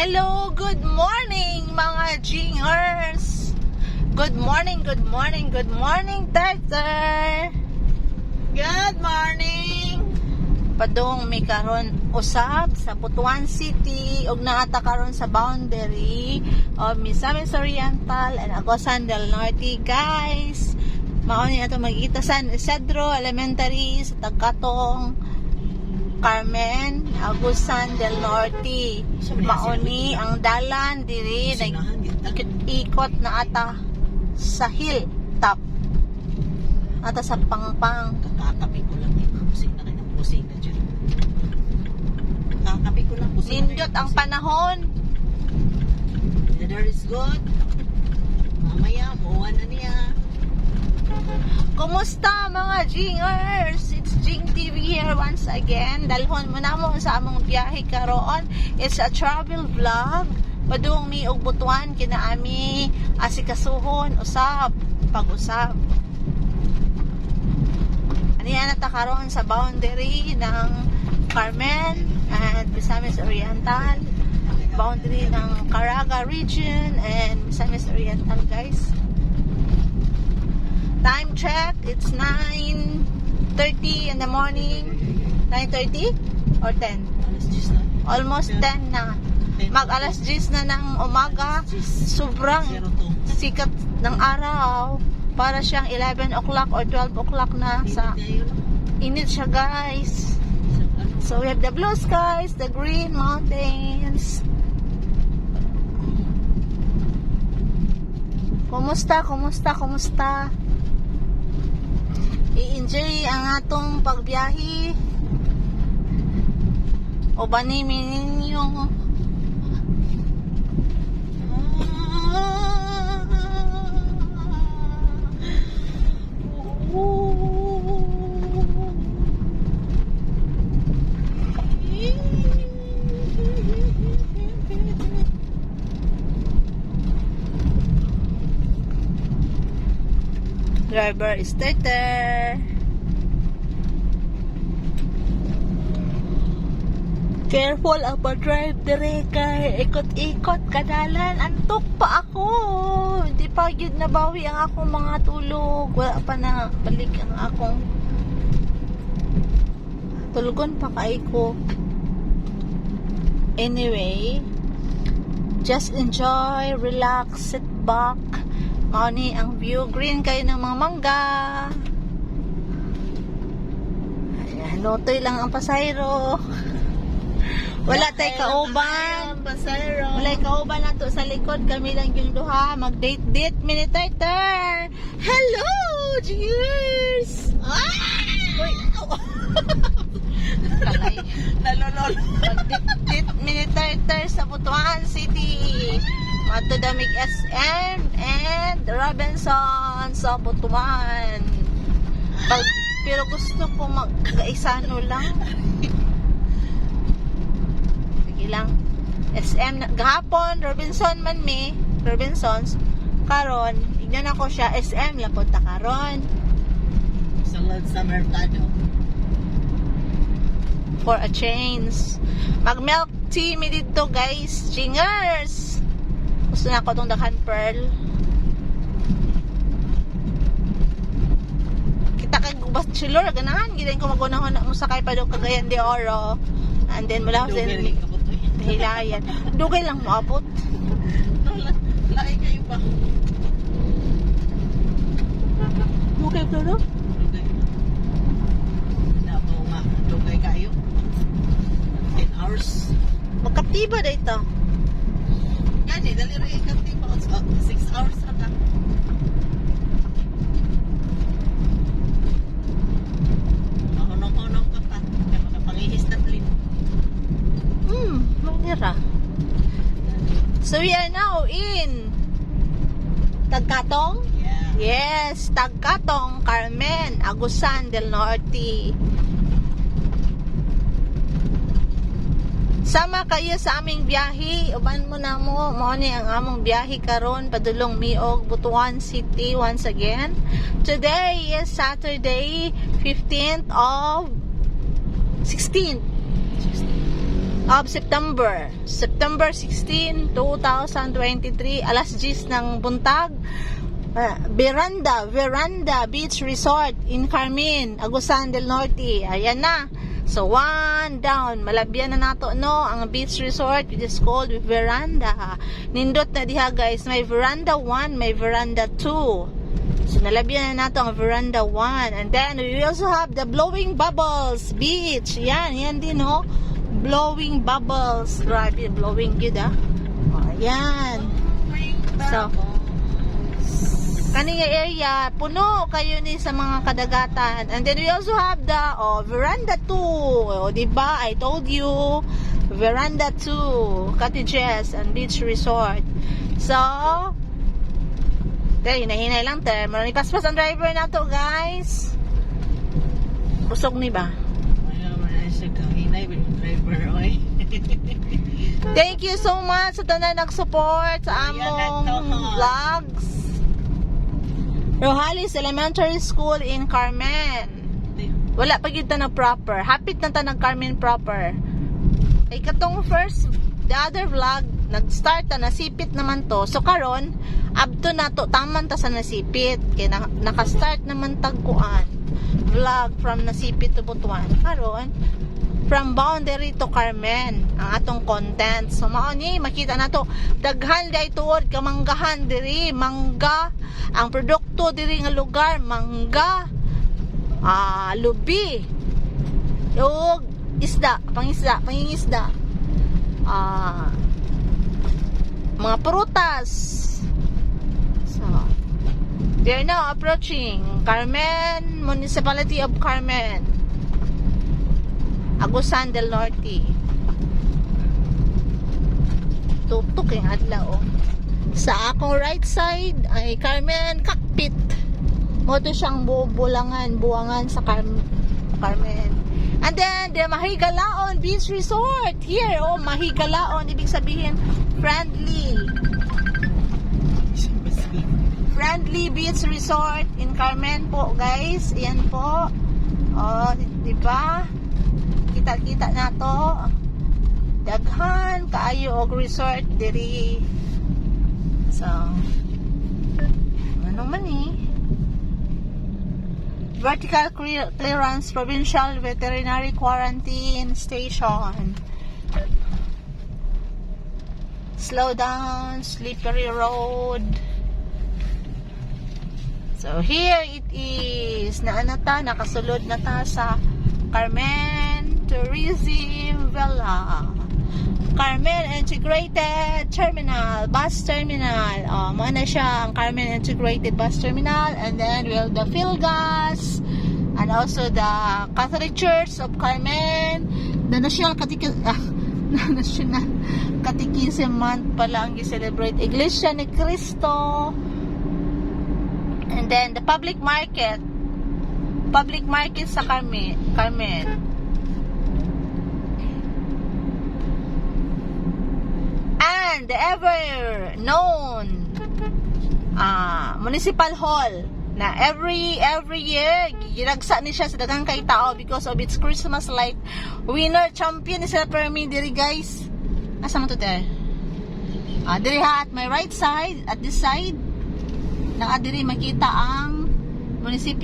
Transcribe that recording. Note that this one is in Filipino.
Hello, good morning mga Jingers. Good morning, good morning, good morning, Tartar. Good morning! Padong may karon usab sa Butuan City ug naata karon sa boundary of Misamis Oriental and Agusan del Norte, guys. Mao ni ato magkita sa Cedro Elementary sa Tagkatong Carmen, Agusan del Norte. Mauni ang dalan diri ikot na ata sa hilltop. Ata sa Pangpang. Kakakapi ko lang yung kusina kayo ng kusina dyan. Kakakapi ko lang kusina. Nindot ang panahon. Weather is good. Mamaya, buwan na niya. Kumusta mga Jingers? It's Jing TV here once again. Dalhon mo na mo sa among biyahe karon. It's a travel vlog. Padung mi og Butuan kinaami asikasuhon usab pag-usab. Aniya na ta karon sa boundary ng Carmen and Misamis Oriental. Boundary ng Caraga region and Misamis Oriental, guys. Time check, it's 9:30 in the morning. 9:30 or 10? Alas 10 na. Almost 10 na. Mag alas 10 na ng umaga. Sobrang 02. sikat ng araw. Para siyang 11 o'clock or 12 o'clock na sa init siya, guys. So we have the blue skies, the green mountains. Kumusta? I-enjoy ang atong pagbiyahe. O banimin ninyo. Driver is Tartar. Careful ang pag-drive dire kay ikot-ikot kadalan. Antok pa ako. Hindi pa yun nabawi ang akong mga tulog. Wala pa na balik ang akong tulugon pa kay ko. Anyway, just enjoy, relax, sit back. Mao ni ang view, green kayo ng mga mangga. Ayan, notoy lang ang pasayro. Wala tay kauban. Wala kauban nato sa likod. Kami lang yung duha. Mag-date mini Tartar. Hello, cheers! Uy! Kalay. Nalolol. Mag-date mini Tartar sa Butuan City. Matudamig SM and Robinson sa Butuan. Pero gusto ko mag-isano lang. Sige lang. SM na, gahapon, Robinson man mi. Robinsons. Karon, ignan ako siya. SM lang po ta karon. Salad sa merkado. For a change. Mag-milk tea mi dito, guys. Jingers! Gusto na ako itong Dakan Pearl. Kita kag bachelor, ganahan. Gidain ko magunahon mo sakay pa doon Cagayan de Oro. And then mula ko din Hilayan. Dugay lang maabot. Lain kayo ba? Dugay ko no? Nabaw nga. Dugay kayo. 10 hours. Magkatiba na ito. Gani, dali rin ikang tipo. 6 hours na ka. Mahunong-hunong ka pa. Kaya makapangihis na blin. Manira. So we are now in Tagkatong? Yeah. Yes, Tagkatong, Carmen, Agusan del Norte. Sama kayo sa aming biyahe. Uban mo na mo ni ang among biyahe karon padulong miog Butuan City once again. Today is Saturday, 15th of 16th of September 16, 2023, alas 10 ng buntag. Veranda Beach Resort in Carmen, Agusan del Norte. Ayan na. So, one down. Malabyan na nato, no? Ang beach resort, which is called Veranda. Nindot na diha, guys. May Veranda 1, may Veranda 2. So, nalabyan na nato ang Veranda 1. And then, we also have the Blowing Bubbles Beach. Yan din, no? Blowing Bubbles. Grabe, blowing good, ah. Ayan. So, kaning area, puno kayo ni sa mga kadagatan. And then we also have the Veranda 2. Diba? I told you. Veranda 2. Cottages and Beach Resort. So, hinay-hinay lang. Marami paspas ang driver na to, guys. Busog ni ba? Thank you so much sa tanan nag-support sa among vlogs. Rojales Elementary School in Carmen. Wala pa kita na proper. Hapit na ta ng Carmen proper. Ay katong the other vlog, nag-start ta, nasipit naman to. So karon, abto na to, taman ta sa nasipit. Kaya naka-start naman tagkuan. Vlog from nasipit to Butuan. Karon, from Boundary to Carmen ang atong content. So mao ni makita na to, daghan day tuod kamanggahan diri, mangga ang produkto diri nga lugar, mangga, lubi, ug isda, pangingisda, mga prutas. So we are now approaching Carmen, Municipality of Carmen, Agusan del Norte. Tutok yung adlaw. Sa akong right side ay Carmen Cockpit. Moto siyang buwangan sa Carmen. And then the Mahigalaon Beach Resort here. Mahigalaon, ibig sabihin friendly Beach Resort in Carmen po, guys. Ayan po. Diba? Kita na to, daghan kaayo og resort diri. So ano man vertical clearance provincial veterinary quarantine station. Slow down, slippery road. So here it is, nakasulod na ta sa Carmen Tourism Villa, Carmen Integrated Terminal, Bus Terminal. Mo na siya ang Carmen Integrated Bus Terminal. And then we have the Philgas and also the Catholic Church of Carmen. The National Catechism Month pala ang i-celebrate, Iglesia ni Cristo. And then the public market sa Carmen. And the ever known municipal hall na every year ginagsa ni siya sa daghang kay tao because of its Christmas light. Winner champion ni sila Permi diri, guys. Asa man to there? Diri ha, at my right side, at this side, diri makita ang munisipyo